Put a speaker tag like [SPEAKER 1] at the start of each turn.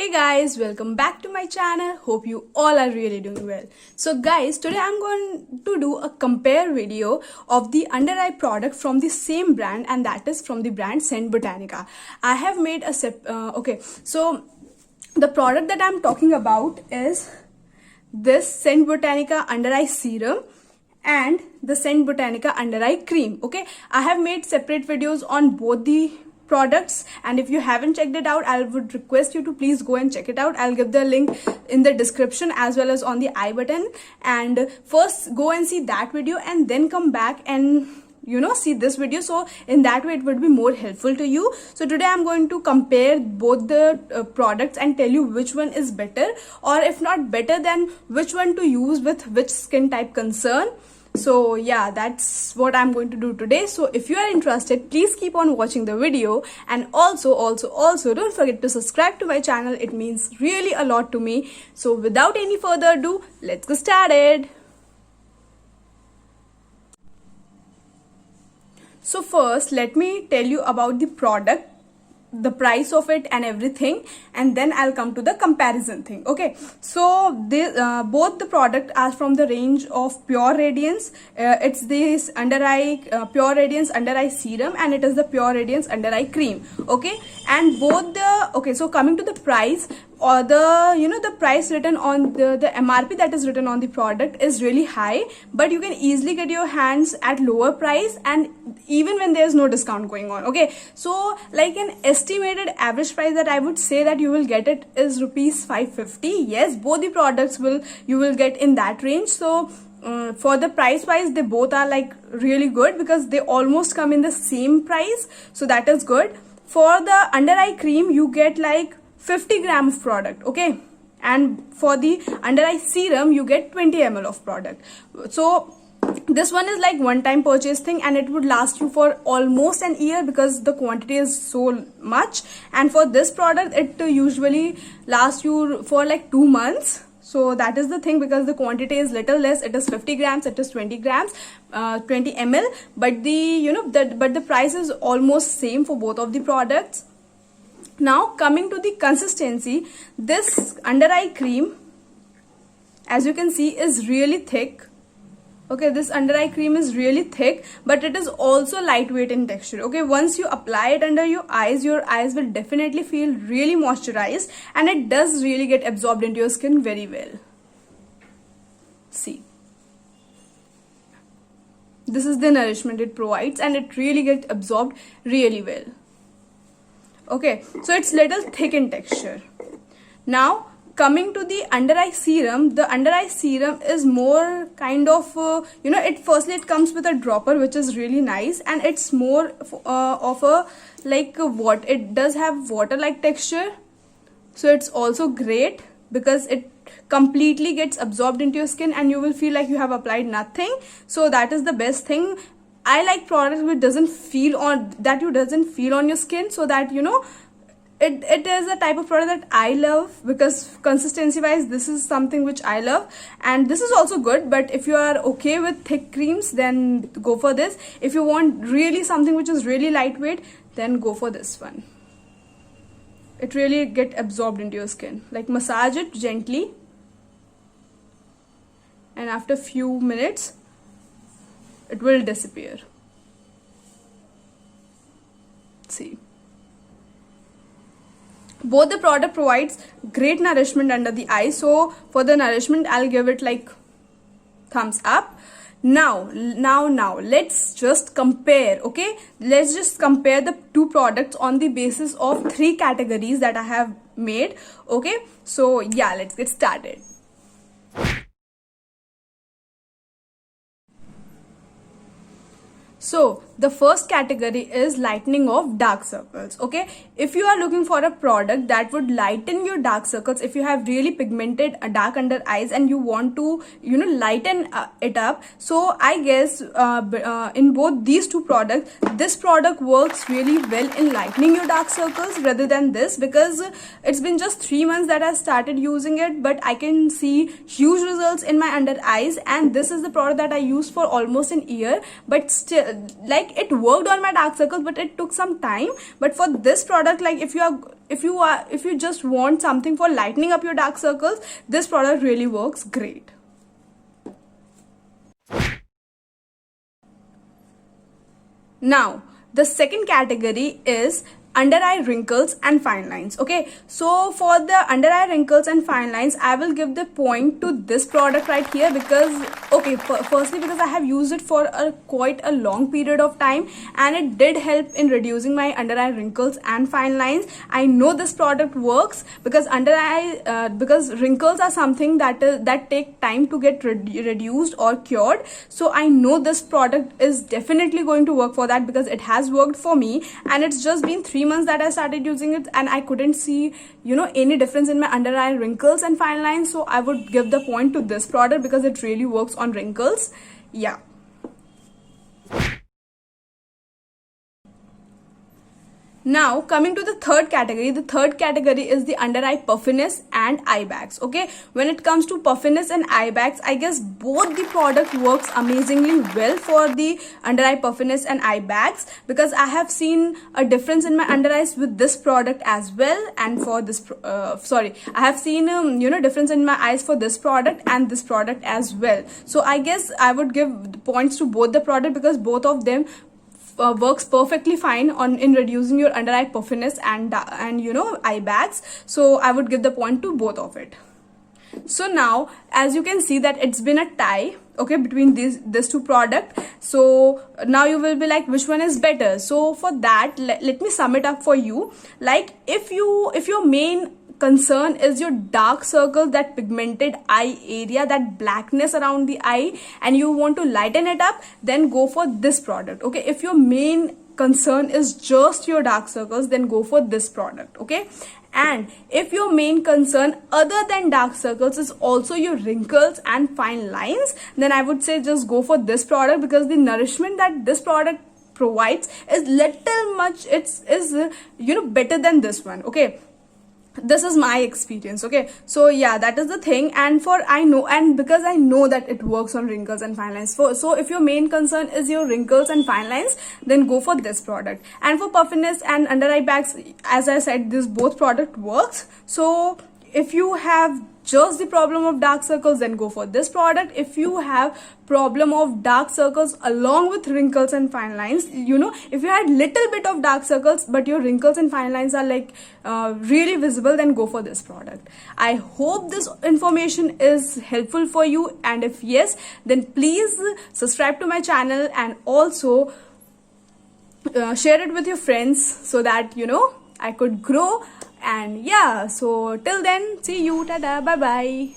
[SPEAKER 1] Hey guys, welcome back to my channel. Hope you all are really doing well. So guys, today I'm going to do a compare video of the under eye product from the same brand, and that is from the brand Scent Botanica. I have made a so the product that I'm talking about is this Scent Botanica under eye serum and the Scent Botanica under eye cream. Okay, I have made separate videos on both the products, and if you haven't checked it out, I would request you to please go and check it out. I'll give the link in the description as well as on the I button. And first go and see that video and then come back and see this video, so in that way it would be more helpful to you. So today I'm going to compare both the products and tell you which one is better, or if not better, then which one to use with which skin type concern. So yeah, that's what I'm going to do today. So if you are interested, please keep on watching the video, and also don't forget to subscribe to my channel. It means really a lot to me. So without any further ado, let's get started. So first, let me tell you about the product, the price of it and everything, and then I'll come to the comparison thing. Okay, so both the product are from the range of Pure Radiance. It's this under eye Pure Radiance under eye serum, and it is the Pure Radiance under eye cream. Okay, and both the so coming to the price, or the price written on the MRP that is written on the product is really high, but you can easily get your hands at lower price, and even when there's no discount going on. Okay, so like an estimated average price that I would say that you will get it is rupees 550. Yes, both the products you will get in that range. So for the price wise, they both are like really good because they almost come in the same price, so that is good. For the under eye cream, you get like 50 gram of product. Okay, and for the under eye serum, you get 20 ml of product. So this one is like one time purchase thing, and it would last you for almost an year because the quantity is so much. And for this product, it usually lasts you for like 2 months. So that is the thing, because the quantity is little less. It is 50 grams, it is 20 grams, 20 ml, but the price is almost same for both of the products. Now coming to the consistency, this under eye cream, as you can see, is really thick. Okay, this under eye cream is really thick, but it is also lightweight in texture. Okay, once you apply it under your eyes will definitely feel really moisturized, and it does really get absorbed into your skin very well. See, this is the nourishment it provides, and it really gets absorbed really well. Okay, so it's little thick in texture. Now coming to the under eye serum, the under eye serum is more kind of it comes with a dropper, which is really nice, and it's more of a like what it does have water like texture. So it's also great because it completely gets absorbed into your skin, and you will feel like you have applied nothing. So that is the best thing. I like products which doesn't feel on your skin, so that it is a type of product that I love, because consistency wise this is something which I love, and this is also good. But if you are okay with thick creams, then go for this. If you want really something which is really lightweight, then go for this one. It really get absorbed into your skin. Like, massage it gently, and after few minutes it will disappear. See, both the product provides great nourishment under the eye. So for the nourishment, I'll give it like thumbs up. Now let's just compare. Okay, let's just compare the two products on the basis of 3 categories that I have made. Okay, so yeah, let's get started. So the first category is lightening of dark circles. Okay, if you are looking for a product that would lighten your dark circles, if you have really pigmented dark under eyes and you want to lighten it up, so I guess in both these two products, this product works really well in lightening your dark circles rather than this, because it's been just 3 months that I started using it, but I can see huge results in my under eyes, and this is the product that I used for almost an year. But still, like, like it worked on my dark circles, but it took some time. But for this product, like if you just want something for lightening up your dark circles, this product really works great. Now, the second category is under eye wrinkles and fine lines. Okay, so for the under eye wrinkles and fine lines, I will give the point to this product right here because, okay, firstly because I have used it for quite a long period of time, and it did help in reducing my under eye wrinkles and fine lines. I know this product works because because wrinkles are something that take time to get reduced or cured. So I know this product is definitely going to work for that because it has worked for me, and it's just been 3 months that I started using it, and I couldn't see, you know, any difference in my under eye wrinkles and fine lines. So I would give the point to this product because it really works on wrinkles. Yeah. Now coming to the third category. The third category is the under eye puffiness and eye bags. Okay, when it comes to puffiness and eye bags, I guess both the product works amazingly well for the under eye puffiness and eye bags, because I have seen a difference in my under eyes with this product as well, and for this I have seen you know, difference in my eyes for this product and this product as well. So I guess I would give points to both the product because both of them works perfectly fine in reducing your under eye puffiness and you know, eye bags. So I would give the point to both of it. So now as you can see that it's been a tie, okay, between these two product. So now you will be like, which one is better? So for that, let me sum it up for you. Like if your main concern is your dark circles, that pigmented eye area, that blackness around the eye, and you want to lighten it up, then go for this product. Okay, if your main concern is just your dark circles, then go for this product. Okay, and if your main concern other than dark circles is also your wrinkles and fine lines, then I would say just go for this product because the nourishment that this product provides is you know, better than this one. Okay, this is my experience. Okay, so yeah, that is the thing. And because I know that it works on wrinkles and fine lines, so if your main concern is your wrinkles and fine lines, then go for this product. And for puffiness and under eye bags, as I said, this both product works. So if you have just the problem of dark circles, then go for this product. If you have problem of dark circles along with wrinkles and fine lines, you know, if you had little bit of dark circles but your wrinkles and fine lines are like really visible, then go for this product. I hope this information is helpful for you, and if yes, then please subscribe to my channel and also share it with your friends so that, you know, I could grow. And yeah, so till then, see you, tada, bye bye.